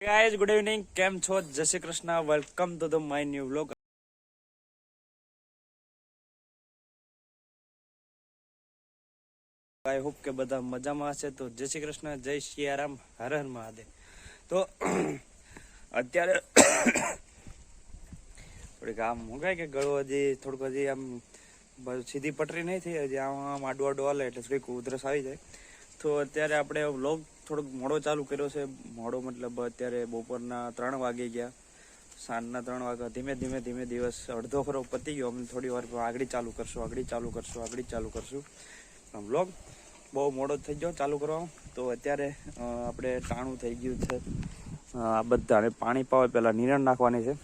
Guys good evening, કેમ છો? જય Shri Krishna, welcome to the my new vlog. I hope કે બધા મજામાં હશે. તો જય શ્રી કૃષ્ણ, જય સિયારામ, હર હર મહાદેવ. તો અત્યારે થોડીક આમ હું કહે કે ગળું હજી થોડુંક હજી આમ સીધી પટરી નહીં થઈ, હજી આમ આડું આડું હાલે એટલે થોડીક ઉધરસ આવી જાય. તો અત્યારે આપણે વ્લોગ થોડોક મોડો ચાલુ કર્યો છે. મોડો મતલબ અત્યારે બપોરના 3 વાગી ગયા, સાંજના 3 વાગ્યા. ધીમે ધીમે દિવસ અડધો ખરો પતી ગયો. અમે થોડી વાર આગળ ચાલુ કરશું. વ્લોગ બહુ મોડો થઈ ગયો ચાલુ કરવામાં. તો અત્યારે આપણે ટાણું થઈ ગયું છે. આ બધાને પાણી પાવે પહેલાં નિરણ નાખવાની છે.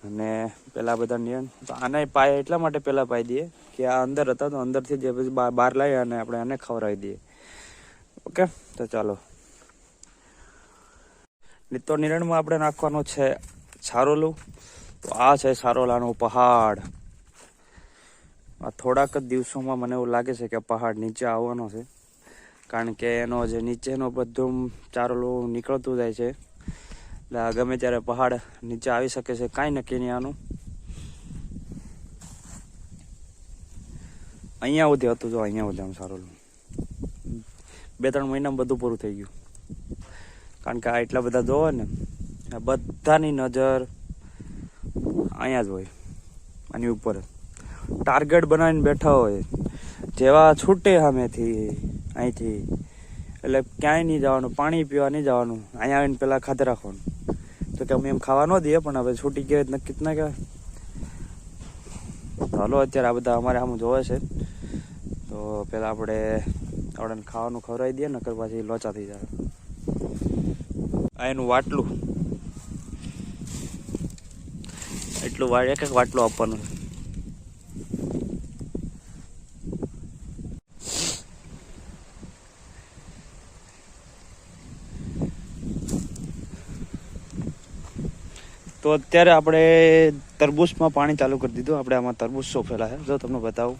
અને પહેલાં બધા નિરણ તો આને પાય એટલા માટે પહેલાં પાઈ દઈએ કે આ અંદર હતા તો અંદરથી જે પછી બહાર લાવી અને આપણે આને ખવડાવી દઈએ. ઓકે, તો ચાલો. તો નિરણમાં આપણે નાખવાનો છે સારોલું. તો આ છે સારોલાનો પહાડ. આ થોડાક જ દિવસોમાં મને એવું લાગે છે કે પહાડ નીચે આવવાનો છે, કારણ કે એનો જે નીચેનો બધું ચારોલું નીકળતું જાય છે. એટલે ગમે ત્યારે પહાડ નીચે આવી શકે છે, કાંઈ નક્કી નહીં આનું. અહીંયા સુધી હતું, જો અહીંયા સુધી આમ સારોલું 2-3 મહિનામાં બધું પૂરું થઈ ગયું. કારણ કે આ એટલા બધા જોવે ને, બધાની નજર અહીંયા જ હોય, આની ઉપર ટાર્ગેટ બનાવીને બેઠા હોય. જેવા છૂટે સામેથી અહીંથી એટલે ક્યાંય નહીં જવાનું, પાણી પીવા નહીં જવાનું, અહીંયા આવીને પહેલાં ખાતે રાખવાનું. તો કે અમે એમ ખાવા ન દઈએ, પણ હવે છૂટી ગયા નક્કી જ ના કહેવાય. તો હાલો, અત્યારે આ બધા અમારે સામે જોવે છે. તો પહેલાં આપણે ખાવાનું ખવડાવી દઈએ, નકર પાછી લોચા થઈ જાય. આ એનું વાટલું, એટલું એક એક વાટલું આપવાનું. તો અત્યારે આપણે તરબૂચમાં પાણી ચાલુ કરી દીધું. આપણે આમાં તરબૂચ સોફેલા છે, જો તમને બતાવું.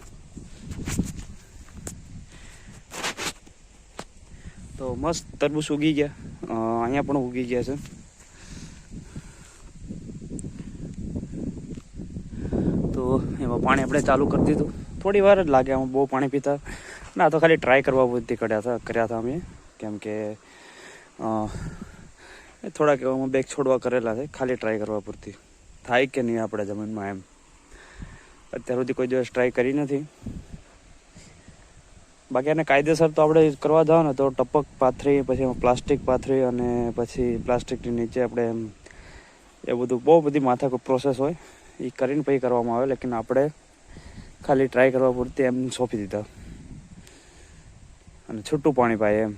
તો મસ્ત તરબૂચ ઉગી ગયા, અહીંયા પણ ઉગી ગયા છે. તો એમાં પાણી આપણે ચાલુ કરી દીધું. થોડી વાર જ લાગે, આમાં બહુ પાણી પીતા ના. તો ખાલી ટ્રાય કરવા પૂરતી કર્યા હતા અમે, કેમ કે થોડાક એવામાં બેગ છોડવા કરેલા છે, ખાલી ટ્રાય કરવા પૂરતી. થાય કે નહીં આપણે જમીનમાં એમ. અત્યાર સુધી કોઈ દિવસ ટ્રાય કરી નથી. બાકી એને કાયદેસર તો આપણે કરવા જાઓ ને તો ટપક પાથરી, પછી એમાં પ્લાસ્ટિક પાથરી, અને પછી પ્લાસ્ટિકની નીચે આપણે એમ એ બધું બહુ બધી માથાકૂટ પ્રોસેસ હોય. એ કરીને પછી કરવામાં આવે. લેકિન આપણે ખાલી ટ્રાય કરવા પૂરતી એમ સોંપી દીધા, અને છૂટું પાણી પાય એમ.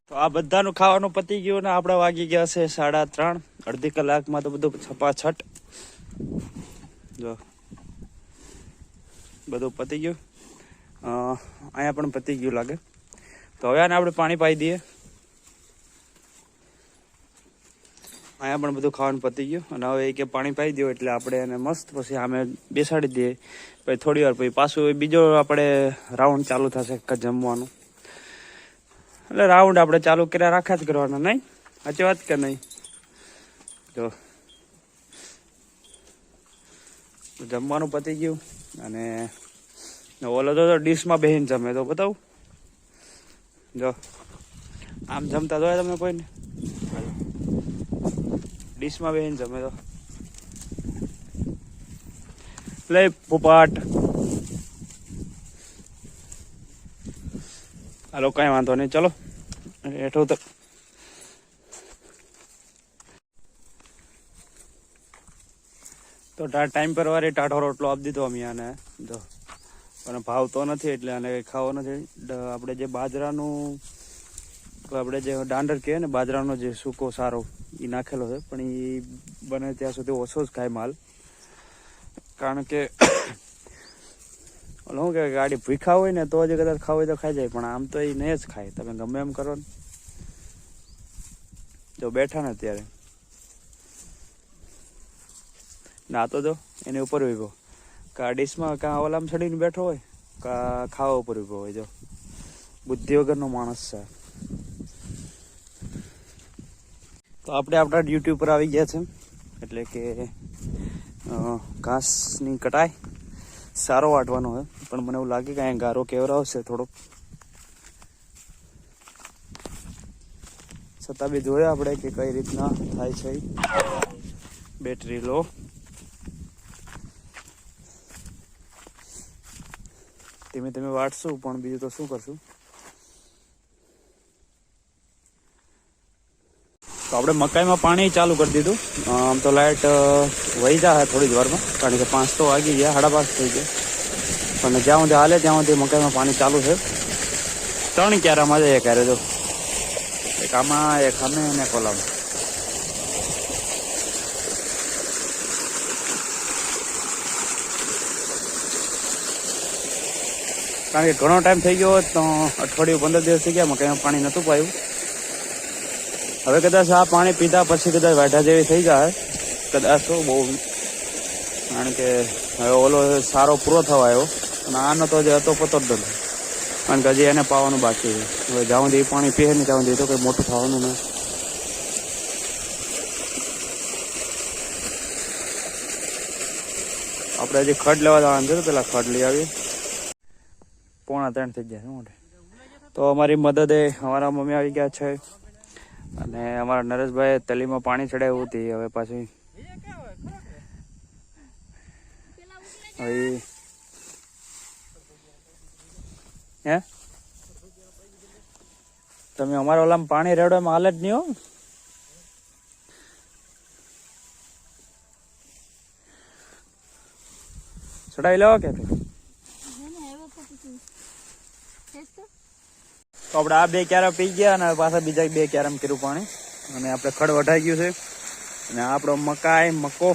તો આ બધાનું ખાવાનું પતી ગયું ને આપણે વાગી ગયા છે 3:30. અડધી કલાકમાં તો બધું છપાછટ જો બધું પતી ગયું. અહીંયા પણ પતી ગયું લાગે. તો હવે આને આપણે પાણી પાઈ દઈએ. અહીંયા પણ બધું ખાવાનું પતી ગયું, અને હવે કે પાણી પાઈ દો એટલે આપણે એને મસ્ત પછી આમે બેસાડી દઈએ. પછી થોડી વાર પછી પાછું બીજો આપણે રાઉન્ડ ચાલુ થશે જમવાનું. એટલે રાઉન્ડ આપણે ચાલુ કર્યા રાખ્યા જ કરવાના, નહીં? સાચી વાત કે નહીં? જો જમવાનું પતી ગયું, અને ઓલો તો ડીશમાં બેસીને જમે. તો બતાવું, જો આમ જમતા જોયા તમને કોઈને? ડીશમાં બેસીને જમે. તો લે પોપાટ, હાલો કાંઈ વાંધો નહીં, ચલો હેઠો ઉતર. તો ટાઈમ પર વારે ટાઢો રોટલો આપી દીધો અમે આને. જો પણ ભાવતો નથી એટલે આને ખાવો નથી. આપણે જે બાજરાનું આપણે જે દાંડર કહે ને, બાજરાનો જે સૂકો સારો એ નાખેલો છે, પણ એ બને ત્યાં સુધી ઓછો જ ખાય માલ. કારણ કે શું કે ગાડી ભૂખા હોય ને તો જ કદાચ ખાવ હોય તો ખાઈ જાય, પણ આમ તો એ નહીં જ ખાય. તમે ગમે એમ કરો ને. જો બેઠા ને અત્યારે ના તો જો એની ઉપર ઉભો, કા ડીશમાં કાં ઓલામ ચડીને બેઠો હોય કા ખાવા ઉપર ઉભો હોય. જો બુદ્ધિ વગરનો માણસ છે. તો આપણે આપણા ડ્યુટી ઉપર આવી ગયા છે, એટલે કે ઘાસની કટાઈ સારો વાટવાનો હોય, પણ મને એવું લાગે કે અહીંયા ગારો કેવરાવશે થોડોક. છતાં બી જોયા આપણે કે કઈ રીતના થાય છે. બેટરી લો. ધીમે ધીમે વાટશું, પણ બીજું તો શું કરશું. તો આપણે મકાઈમાં પાણી ચાલુ કરી દીધું. આમ તો લાઇટ વહી જાય થોડી જ વારમાં, કારણ કે 5 તો વાગી ગયા, 5:30 થઈ ગયા. પણ જ્યાં સુધી હાલે ત્યાં સુધી મકાઈમાં પાણી ચાલુ છે. 3 ક્યારામાં જાય ક્યારે જો, એક આમાં, એક આમે અને કોલામાં. કારણ કે ઘણો ટાઈમ થઈ ગયો, તો અઠવાડિયું 15 દિવસ થઈ ગયા મકાઈમાં પાણી નહોતું પાયું. હવે કદાચ આ પાણી પીધા પછી કદાચ વાઢા જેવી થઈ જાય કદાચ, તો બહુ, કારણ કે હવે ઓલો સારો પૂરો થવા આવ્યો અને આનો તો જે હતો પતો જ નથી, કારણ કે હજી એને પાવાનું બાકી છે. હવે જ્યાં સુધી એ પાણી પીએ નહીં ત્યાં સુધી તો કંઈ મોટું થવાનું નહીં. આપણે હજી ખડ લેવા જવાનું છે, પેલા ખડ લઈ આવીએ. 2:45 થઈ ગયા છે મોટે. તો અમારી મદદે અમારા મમ્મી આવી ગયા છે, અને અમારા નરેશભાઈ તલીમાં પાણી ચડાવ્યું હતી. હવે પાછું હે તમે અમારા ઓલામાં પાણી રેડો એમાં હાલ જ નહીં હો. ચડાવી લેવો કે તો આપણે આ 2 ક્યારા પી ગયા, અને પાછા બીજા 2 ક્યારામાં કર્યું પાણી, અને આપણે ખડ વઢાઈ ગયું છે. અને આપણો મકાઈ મકો